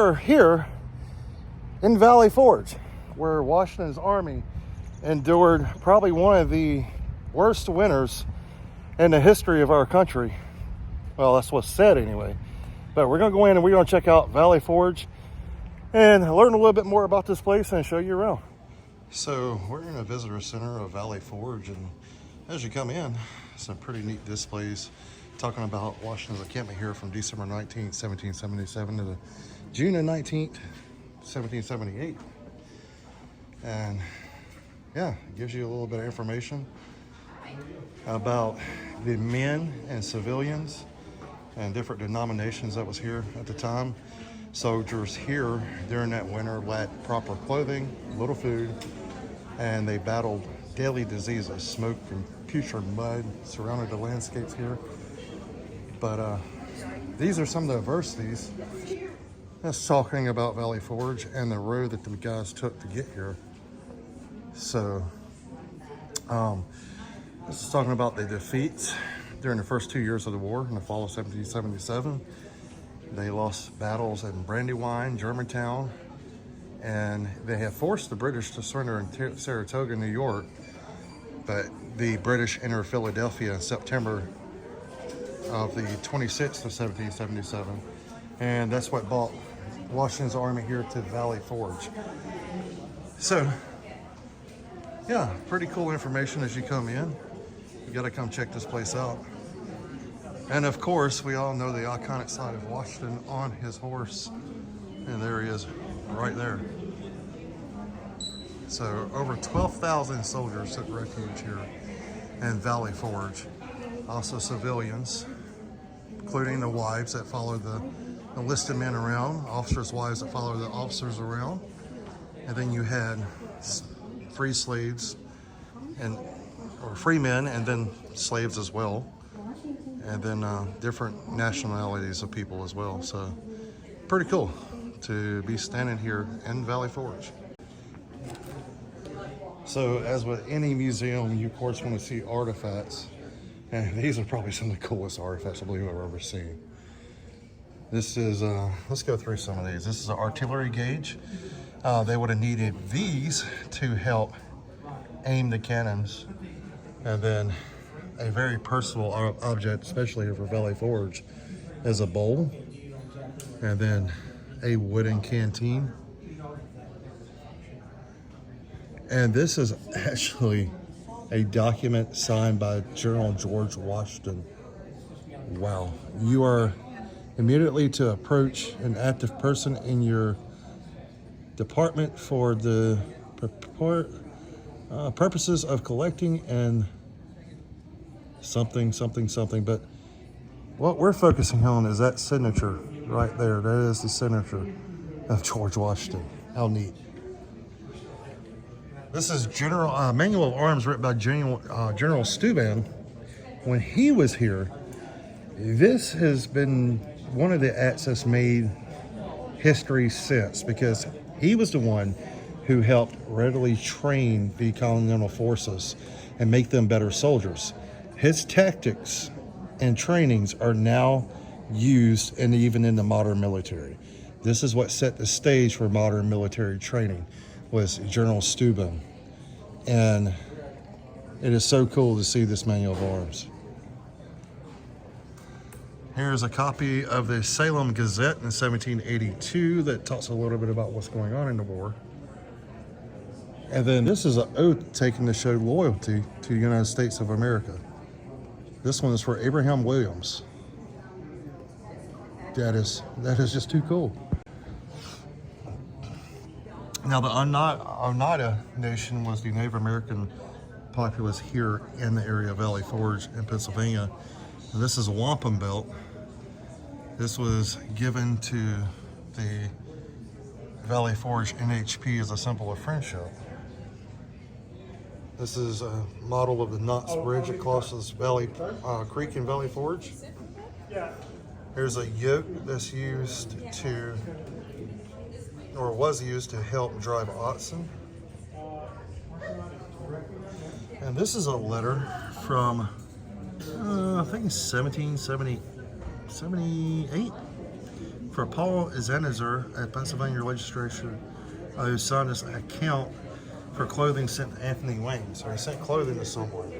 are here in Valley Forge, where Washington's army endured probably one of the worst winters in the history of our country. Well, that's what's said anyway. But we're going to go in and we're going to check out Valley Forge and learn a little bit more about this place and show you around. So we're in a visitor center of Valley Forge, and as you come in, some pretty neat displays talking about Washington's encampment here from December 19th, 1777 to the June 19th, 1778. And yeah, it gives you a little bit of information about the men and civilians and different denominations that was here at the time. Soldiers here during that winter lacked proper clothing, little food, and they battled deadly diseases. Smoke and putrid mud surrounded the landscapes here. But these are some of the adversities. That's talking about Valley Forge and the road that the guys took to get here. So this is talking about the defeats during the first 2 years of the war in the fall of 1777. They lost battles in Brandywine, Germantown, and they had forced the British to surrender in Saratoga, New York. But the British entered Philadelphia in September of the 26th of 1777. And that's what brought Washington's army here to Valley Forge. So, yeah, pretty cool information as you come in. You gotta come check this place out. And of course, we all know the iconic sight of Washington on his horse. And there he is, right there. So over 12,000 soldiers took refuge here in Valley Forge. Also civilians, including the wives that followed the enlisted men around, officers' wives that followed the officers around. And then you had free slaves or free men, and then slaves as well. And then different nationalities of people as well. So pretty cool to be standing here in Valley Forge. So as with any museum, you of course want to see artifacts. And these are probably some of the coolest artifacts I believe I've ever seen. This is, let's go through some of these. This is an artillery gauge. They would have needed these to help aim the cannons. And then a very personal object, especially for Valley Forge, is a bowl. And then a wooden canteen. And this is actually a document signed by General George Washington. Wow. You are immediately to approach an active person in your department for the purposes of collecting and something. But what we're focusing on is that signature right there. That is the signature of George Washington. How neat. This is Manual of Arms written by General Steuben. When he was here, this has been one of the acts that's made history since, because he was the one who helped readily train the Continental Forces and make them better soldiers. His tactics and trainings are now used even in the modern military. This is what set the stage for modern military training, was General Steuben. And it is so cool to see this Manual of Arms. Here's a copy of the Salem Gazette in 1782 that talks a little bit about what's going on in the war. And then this is an oath taken to show loyalty to the United States of America. This one is for Abraham Williams. That is just too cool. Now, the Oneida Nation was the Native American populace here in the area of Valley Forge in Pennsylvania. And this is a wampum belt. This was given to the Valley Forge NHP as a symbol of friendship. This is a model of the Knox Bridge that crosses Valley Creek in Valley Forge. Here's a yoke that's used to, or was used to help drive oxen. And this is a letter from, I think it's 1778, For Paul Zenitzer at Pennsylvania Legislature, who signed this account for clothing sent to Anthony Wayne. So he sent clothing to someone.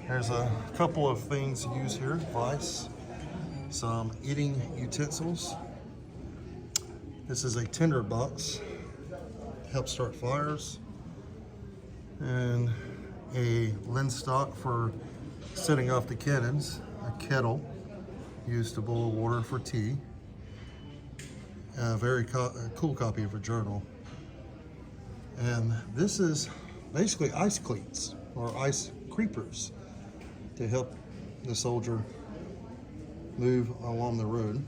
There's a couple of things used here, vice, some eating utensils. This is a tinder box, helps start fires, and a linstock for setting off the cannons, a kettle used to boil water for tea, a very cool copy of a journal. And this is basically ice cleats or ice creepers to help the soldier move along the road.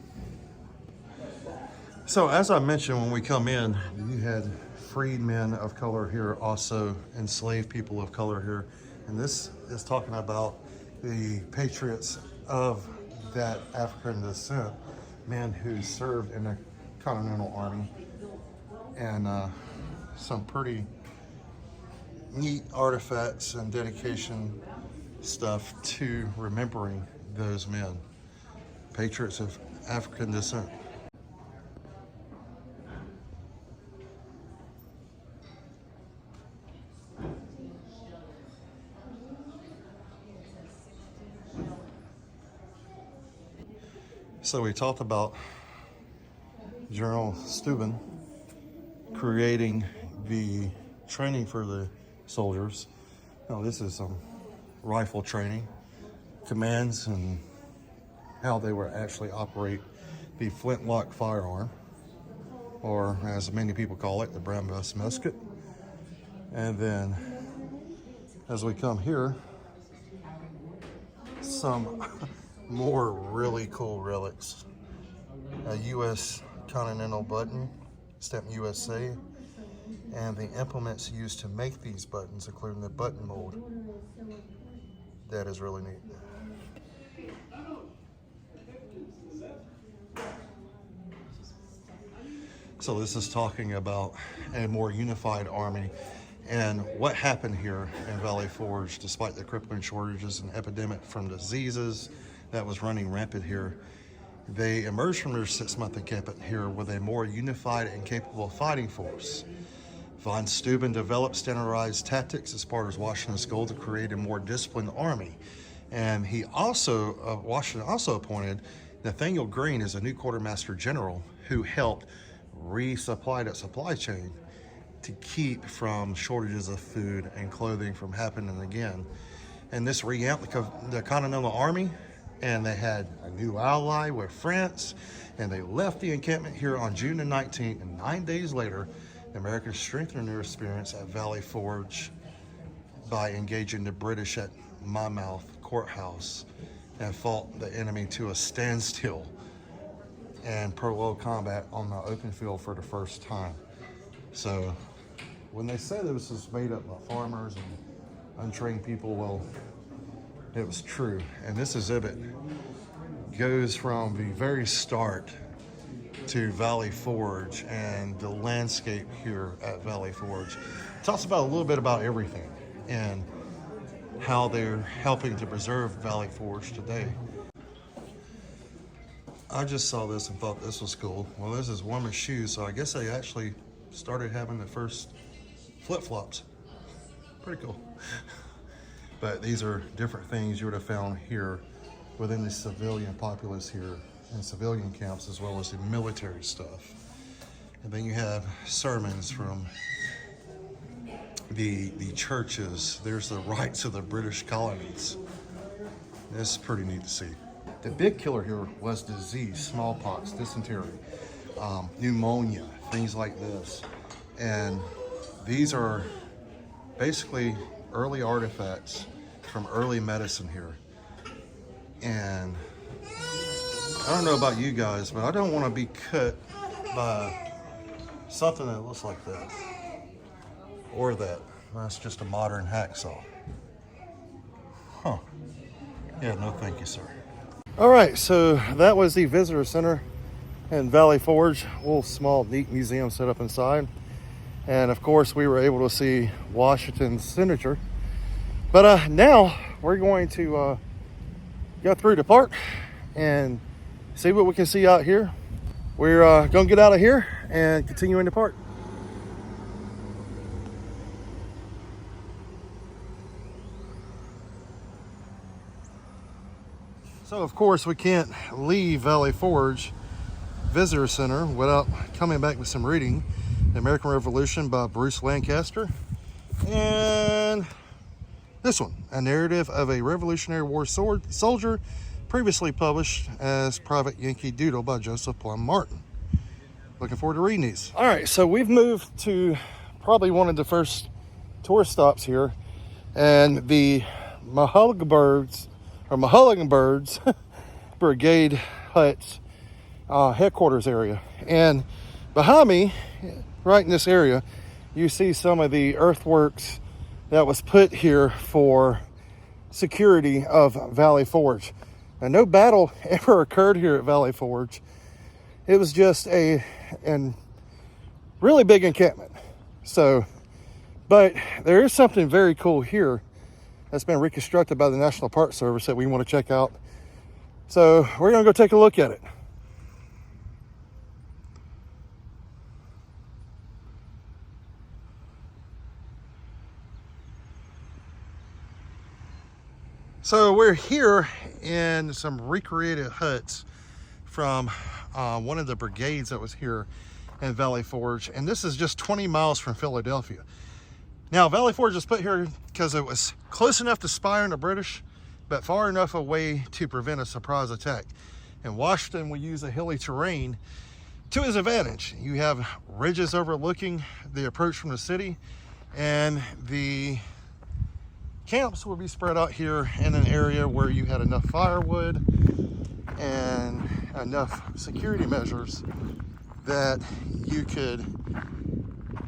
So as I mentioned, when we come in, you had freedmen of color here, also enslaved people of color here. And this is talking about the patriots of that African descent, men who served in the Continental Army, and some pretty neat artifacts and dedication stuff to remembering those men, patriots of African descent. So we talked about General Steuben creating the training for the soldiers. Now this is some rifle training, commands, and how they would actually operate the flintlock firearm, or as many people call it, the brown bus musket. And then as we come here, some more really cool relics. A U.S. Continental button, stamped USA, and the implements used to make these buttons, including the button mold. That is really neat. So this is talking about a more unified army and what happened here in Valley Forge, despite the crippling shortages and epidemic from diseases that was running rampant here. They emerged from their 6-month encampment here with a more unified and capable fighting force. Von Steuben developed standardized tactics as part of Washington's goal to create a more disciplined army. And he also, Washington also appointed Nathaniel Greene as a new quartermaster general who helped resupply that supply chain to keep from shortages of food and clothing from happening again. And this revamped the Continental Army, and they had a new ally with France, and they left the encampment here on June the 19th, and 9 days later, the Americans strengthened their experience at Valley Forge by engaging the British at Monmouth Courthouse and fought the enemy to a standstill and prolonged combat on the open field for the first time. So when they say this was made up by farmers and untrained people, well, it was true. And this exhibit goes from the very start to Valley Forge and the landscape here at Valley Forge. It talks about a little bit about everything and how they're helping to preserve Valley Forge today. I just saw this and thought this was cool. Well, this is women's shoes, so I guess they actually started having the first flip-flops. Pretty cool. But these are different things you would have found here within the civilian populace here in civilian camps, as well as the military stuff. And then you have sermons from the churches. There's the rights of the British colonies. This is pretty neat to see. The big killer here was disease, smallpox, dysentery, pneumonia, things like this. And these are basically early artifacts from early medicine here. And I don't know about you guys, but I don't want to be cut by something that looks like that or that. That's just a modern hacksaw. Huh. Yeah, no thank you, sir. All right, so that was the visitor center in Valley Forge, a little small, neat museum set up inside. And of course, we were able to see Washington's signature. But now we're going to go through the park and see what we can see out here. We're gonna get out of here and continue in the park. So of course we can't leave Valley Forge Visitor Center without coming back with some reading. The American Revolution by Bruce Lancaster. And this one, A Narrative of a Revolutionary War Soldier, previously published as Private Yankee Doodle by Joseph Plum Martin. Looking forward to reading these. All right, so we've moved to probably one of the first tourist stops here, and the Mahullingbirds Brigade Huts headquarters area. And behind me, right in this area, you see some of the earthworks that was put here for security of Valley Forge. And no battle ever occurred here at Valley Forge. It was just a really big encampment. So, but there is something very cool here that's been reconstructed by the National Park Service that we want to check out. So we're gonna go take a look at it. So we're here in some recreated huts from one of the brigades that was here in Valley Forge. And this is just 20 miles from Philadelphia. Now, Valley Forge was put here because it was close enough to spy on the British, but far enough away to prevent a surprise attack. And Washington would use the hilly terrain to his advantage. You have ridges overlooking the approach from the city, and the camps would be spread out here in an area where you had enough firewood and enough security measures that you could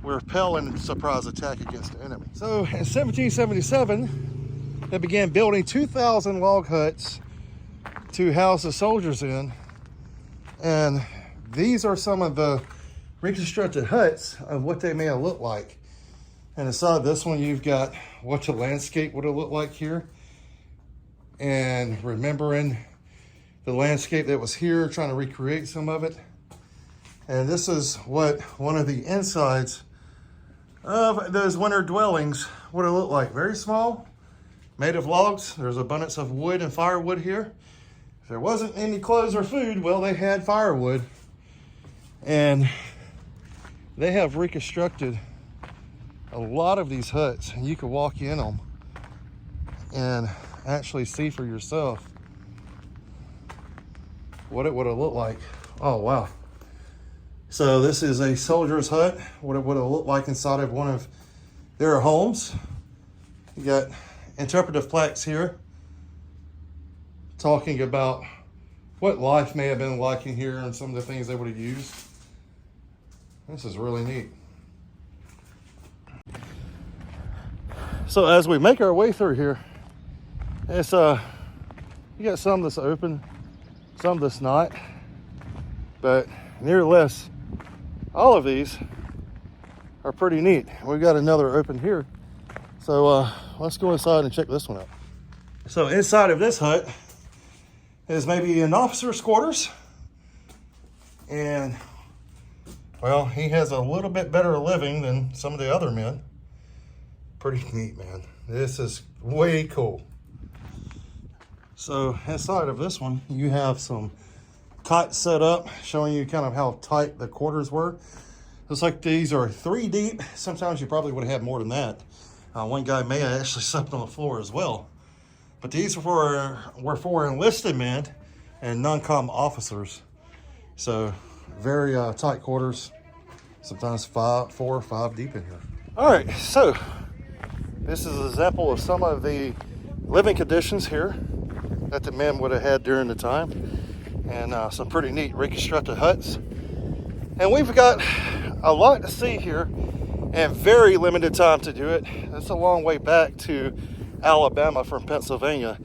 repel a surprise attack against the enemy. So in 1777, they began building 2,000 log huts to house the soldiers in. And these are some of the reconstructed huts of what they may have looked like. And inside this one, you've got what the landscape would have looked like here. And remembering the landscape that was here, trying to recreate some of it. And this is what one of the insides of those winter dwellings would have looked like. Very small, made of logs. There's abundance of wood and firewood here. If there wasn't any clothes or food, well, they had firewood. And they have reconstructed a lot of these huts, and you could walk in them and actually see for yourself what it would have looked like. Oh, wow. So this is a soldier's hut, what it would have looked like inside of one of their homes. You got interpretive plaques here talking about what life may have been like in here and some of the things they would have used. This is really neat. So as we make our way through here, it's you got some that's open, some that's not, but nevertheless, all of these are pretty neat. We've got another open here, so let's go inside and check this one out. So inside of this hut is maybe an officer's quarters, and well, he has a little bit better living than some of the other men. Pretty neat, man. This is way cool. So inside of this one, you have some cots set up, showing you kind of how tight the quarters were. Looks like these are 3 deep. Sometimes you probably would have had more than that. One guy may have actually slept on the floor as well. But these were for enlisted men and non-com officers. So very tight quarters. Sometimes 4 or 5 deep in here. All right, so this is an example of some of the living conditions here that the men would have had during the time, and some pretty neat reconstructed huts. And we've got a lot to see here and very limited time to do it. It's a long way back to Alabama from Pennsylvania.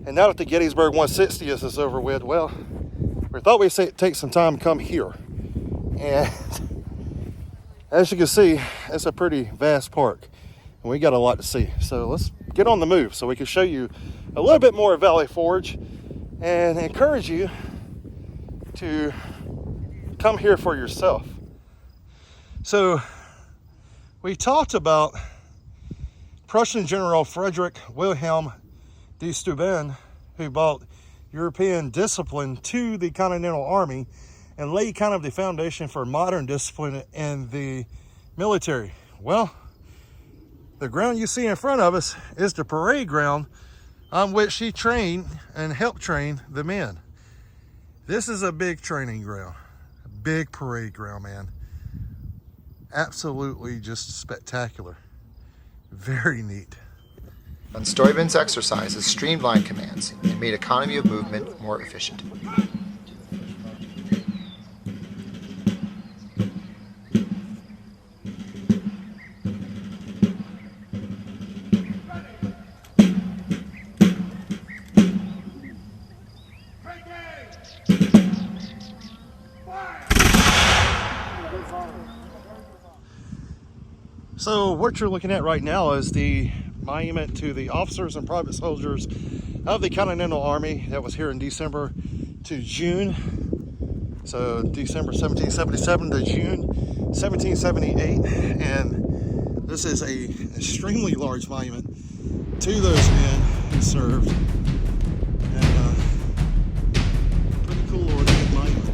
And now that the Gettysburg 160th is over with, well, we thought we'd take some time to come here. And as you can see, it's a pretty vast park. And we got a lot to see. So let's get on the move so we can show you a little bit more of Valley Forge and encourage you to come here for yourself. So we talked about Prussian General Frederick Wilhelm de Steuben, who brought European discipline to the Continental Army and laid kind of the foundation for modern discipline in the military. Well, the ground you see in front of us is the parade ground on which he trained and helped train the men. This is a big training ground, a big parade ground, man. Absolutely just spectacular. Very neat. Von Steuben's exercises streamlined commands and made economy of movement more efficient. So what you're looking at right now is the monument to the officers and private soldiers of the Continental Army that was here in December to June. So December 1777 to June 1778. And this is a extremely large monument to those men who served. And pretty cool ornate monument.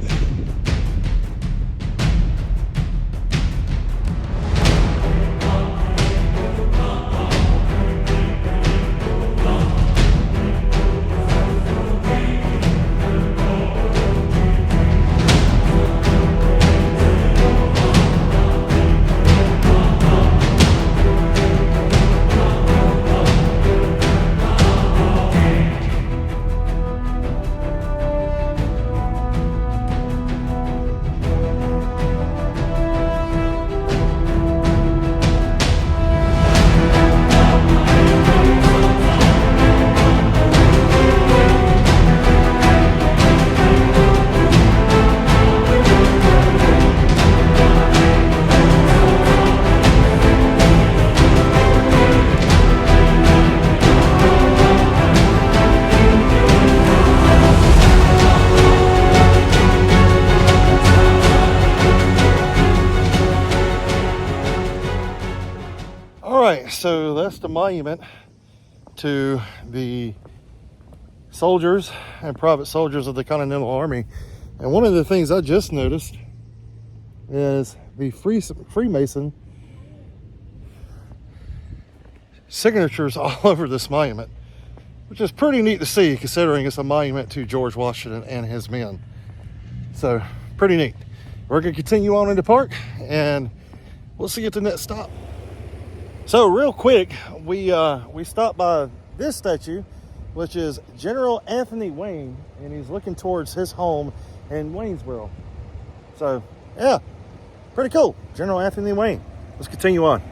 So that's the monument to the soldiers and private soldiers of the Continental Army. And one of the things I just noticed is the Freemason signatures all over this monument, which is pretty neat to see considering it's a monument to George Washington and his men. So pretty neat. We're going to continue on in the park and we'll see you at the next stop. So real quick, we stopped by this statue, which is General Anthony Wayne, and he's looking towards his home in Waynesboro. So yeah, pretty cool. General Anthony Wayne. Let's continue on.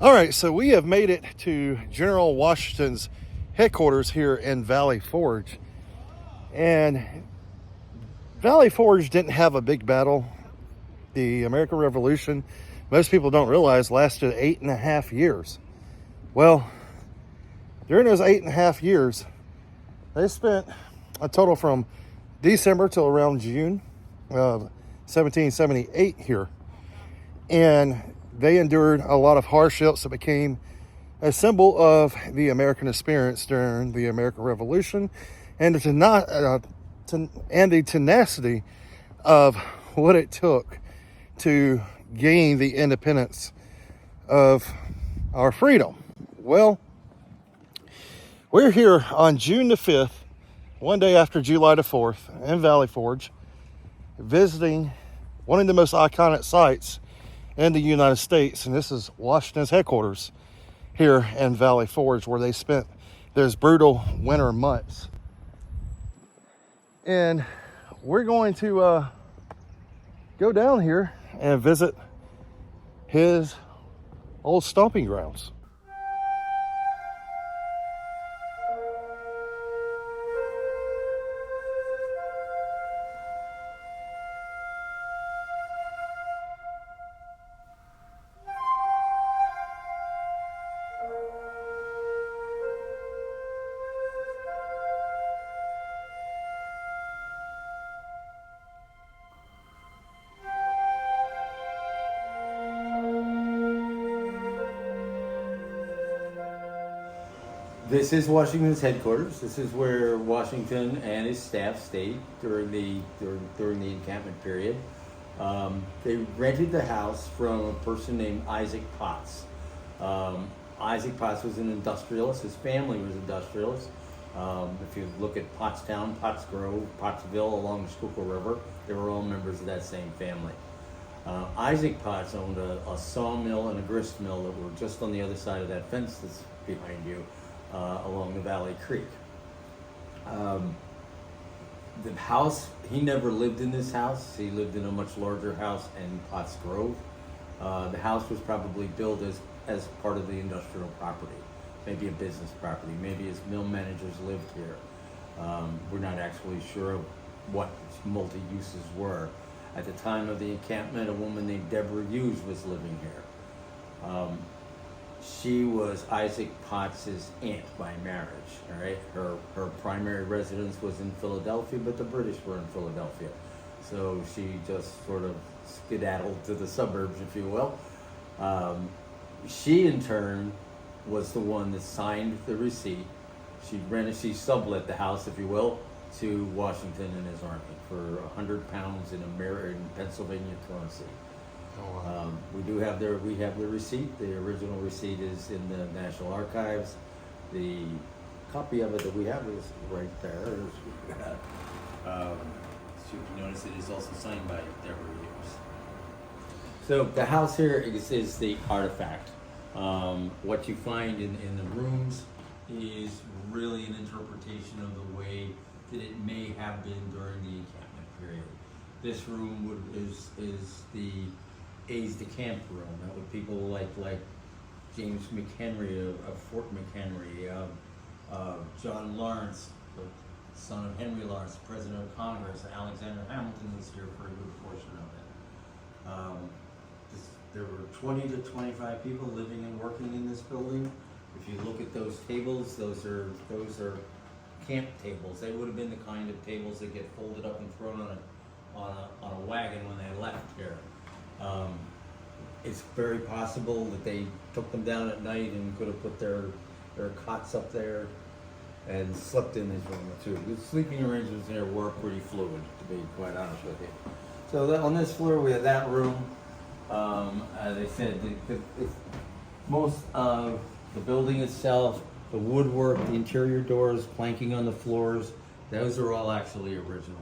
All right, so we have made it to General Washington's headquarters here in Valley Forge. And Valley Forge didn't have a big battle. The American Revolution, most people don't realize, lasted 8.5 years. Well, during those 8.5 years, they spent a total from December till around June of 1778 here. And they endured a lot of hardships that became a symbol of the American experience during the American Revolution and the tenacity of what it took to gain the independence of our freedom. Well, we're here on June the 5th, one day after July the 4th, in Valley Forge, visiting one of the most iconic sites in the United States, and this is Washington's headquarters here in Valley Forge, where they spent those brutal winter months. And we're going to go down here and visit his old stomping grounds. This is Washington's headquarters. This is where Washington and his staff stayed during the encampment period. They rented the house from a person named Isaac Potts. Isaac Potts was an industrialist. His family was industrialists. If you look at Pottstown, Pottsgrove, Pottsville along the Schuylkill River, they were all members of that same family. Isaac Potts owned a sawmill and a grist mill that were just on the other side of that fence that's behind you, along the Valley Creek. The house, he never lived in this house. He lived in a much larger house in Pottsgrove. The house was probably built as part of the industrial property, maybe a business property, maybe his mill managers lived here. We're not actually sure of what multi-uses were. At the time of the encampment, a woman named Deborah Hughes was living here. She was Isaac Potts's aunt by marriage, all right? Her primary residence was in Philadelphia, but the British were in Philadelphia. So she just sort of skedaddled to the suburbs, if you will. She, in turn, was the one that signed the receipt. She sublet the house, if you will, to Washington and his army for 100 pounds in Pennsylvania currency. Oh, wow. We have the receipt. The original receipt is in the National Archives. The copy of it that we have is right there. You can notice it is also signed by Deborah Hughes. So the house here is the artifact. What you find in the rooms is really an interpretation of the way that it may have been during the encampment period. This room is the aides de camp room. That would people like James McHenry of Fort McHenry, John Lawrence, the son of Henry Lawrence, President of Congress. Alexander Hamilton was here for a good portion of it. There were 20 to 25 people living and working in this building. If you look at those tables, those are camp tables. They would have been the kind of tables that get folded up and thrown on a wagon when they left here. It's very possible that they took them down at night and could have put their cots up there and slept in this room too. The sleeping arrangements there were pretty fluid, to be quite honest with you. So on this floor we have that room. As I said, most of the building itself, the woodwork, the interior doors, planking on the floors, those are all actually original.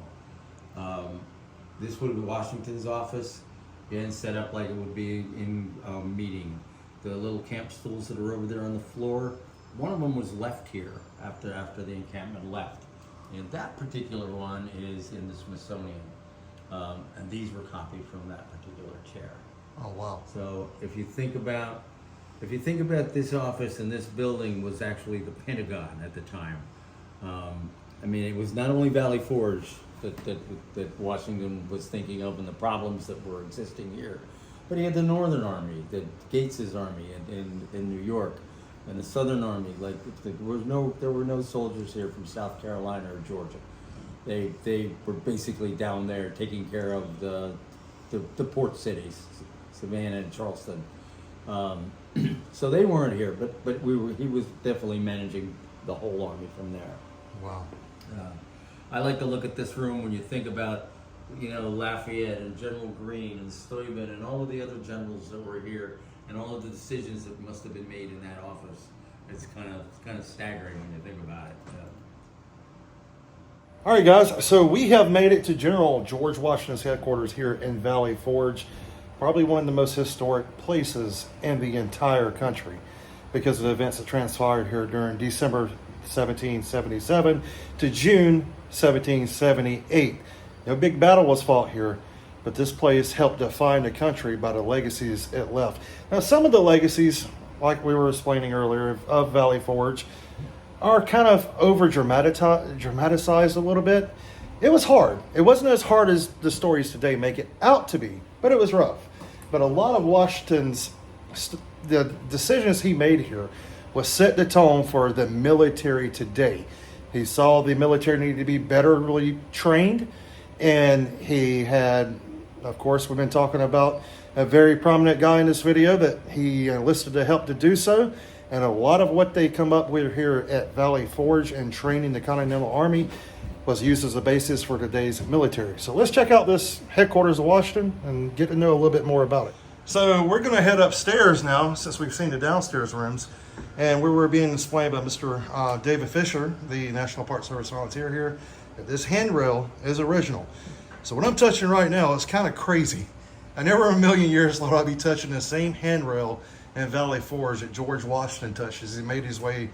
This would be Washington's office, again set up like it would be in a meeting. The little camp stools that are over there on the floor, one of them was left here after the encampment left. And that particular one is in the Smithsonian. And these were copied from that particular chair. Oh, wow. So if you think about this office and this building was actually the Pentagon at the time. I mean, it was not only Valley Forge that Washington was thinking of and the problems that were existing here, but he had the Northern Army, the Gates's army in New York, and the Southern Army. Like there were no soldiers here from South Carolina or Georgia. They were basically down there taking care of the port cities, Savannah and Charleston. So they weren't here, but he was definitely managing the whole army from there. Wow. I like to look at this room when you think about, Lafayette and General Greene and Steuben and all of the other generals that were here and all of the decisions that must have been made in that office. It's kind of staggering when you think about it. All right, guys. So we have made it to General George Washington's headquarters here in Valley Forge. Probably one of the most historic places in the entire country because of the events that transpired here during December 1777 to June 1778. No big battle was fought here, but this place helped define the country by the legacies it left. Now, some of the legacies, like we were explaining earlier, of Valley Forge are kind of dramatized a little bit. It was hard. It wasn't as hard as the stories today make it out to be, but it was rough. But a lot of Washington's the decisions he made here was set the tone for the military today. He saw the military needed to be betterly trained, and he had, of course, we've been talking about a very prominent guy in this video that he enlisted to help to do so, And a lot of what they come up with here at Valley Forge and training the Continental Army was used as a basis for today's military. So let's check out this headquarters of Washington and get to know a little bit more about it. So we're going to head upstairs now, since we've seen the downstairs rooms. And we were being explained by Mr. David Fisher, the National Park Service volunteer here, that this handrail is original. So what I'm touching right now is kind of crazy. I never in a million years thought I'd be touching the same handrail in Valley Forge that George Washington touches. He made his way,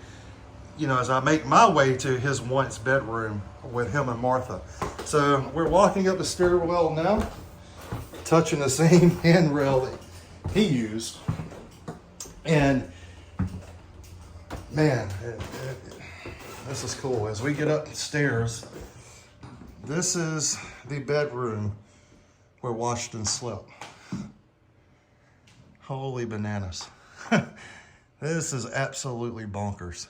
you know, as I make my way to his once bedroom with him and Martha. So we're walking up the stairwell now, touching the same handrail that he used. And man, this is cool. As we get up the stairs, this is the bedroom where Washington slept. Holy bananas. This is absolutely bonkers.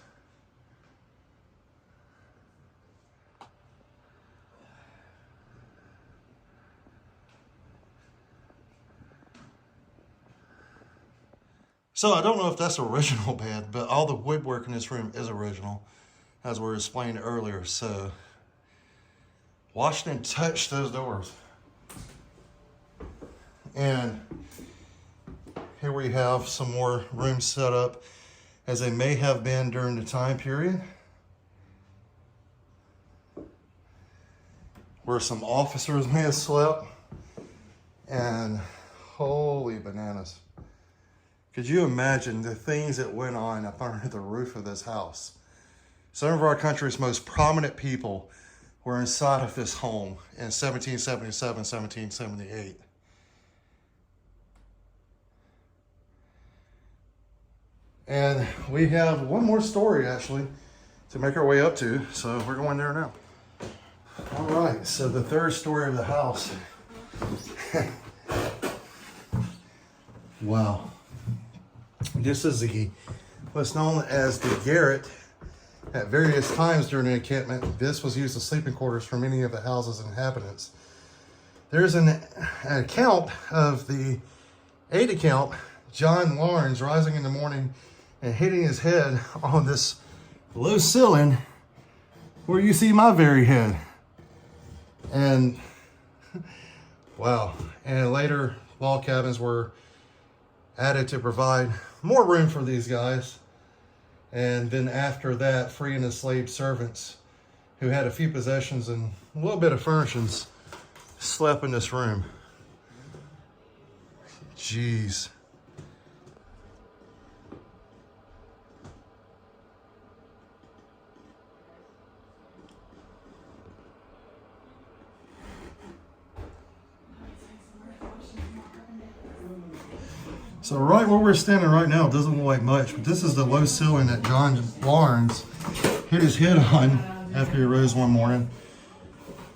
So I don't know if that's original bed, but all the woodwork in this room is original, as we were explained earlier. So Washington touched those doors. And here we have some more rooms set up as they may have been during the time period, where some officers may have slept. And holy bananas. Could you imagine the things that went on up under the roof of this house? Some of our country's most prominent people were inside of this home in 1777, 1778. And we have one more story, actually, to make our way up to, so we're going there now. All right, so the third story of the house. Wow. This is what's known as the garret. At various times during the encampment, this was used as sleeping quarters for many of the house's inhabitants. There's an account of the aide-de-camp, John Lawrence, rising in the morning and hitting his head on this low ceiling where you see my very head. And wow. And later, log cabins were added to provide more room for these guys. And then after that, free and enslaved servants who had a few possessions and a little bit of furnishings slept in this room. Jeez. So right where we're standing right now, it doesn't look like much, but this is the low ceiling that John Lawrence hit his head on after he rose one morning.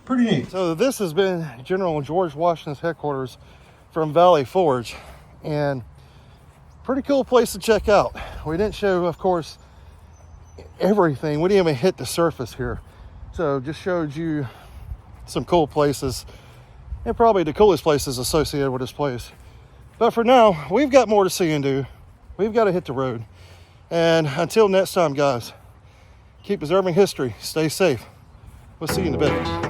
Pretty neat. So this has been General George Washington's headquarters from Valley Forge, and pretty cool place to check out. We didn't show, of course, everything. We didn't even hit the surface here. So just showed you some cool places, and probably the coolest places associated with this place. But for now, we've got more to see and do. We've got to hit the road. And until next time, guys, keep preserving history. Stay safe. We'll see you in a bit.